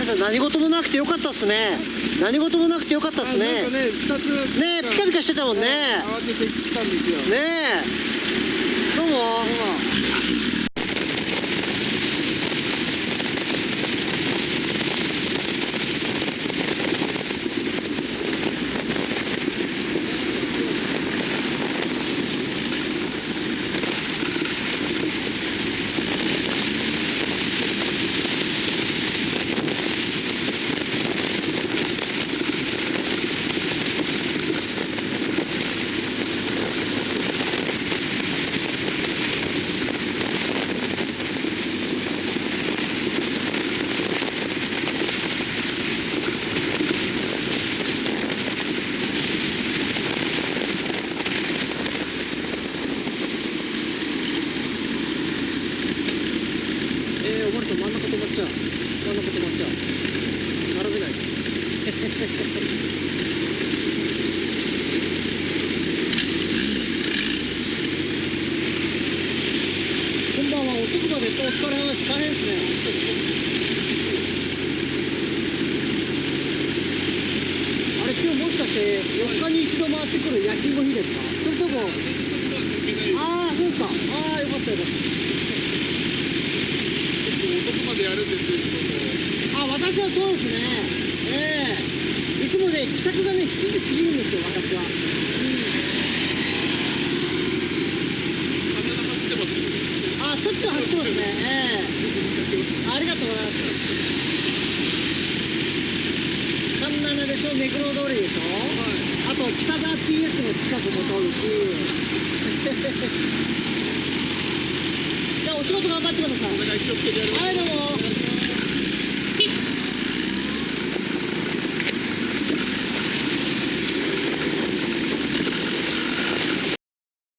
さん、何事もなくてよかったっすね。何事もなくてよかったっすね。なんかね、2つねえ、ピカピカしてたもんね。慌ててきたんですよ。ねえ。どうも。おまるさん、真ん中止まっちゃう。真ん中止まっちゃう。並べない。こんばんは。遅くまでお疲れ様です。大変ですね。あれ、今日もしかして4日に一度回ってくる夜勤の日ですか？それとも、ああ、そうですか。ああ、よかったよかった。遅くまでやるんですね、仕事。あ、私はそうですね。いつもね、帰宅がね、7時過ぎるんですよ、私は。体走ってます。あ、しょっちゅう走ってますね。ありがとうございます。37でしょ、目黒通りでしょ。あと、北沢 PS の近くも通るし。じゃあ、お仕事頑張ってください。お願い、気をつけてやる。はい、どうも。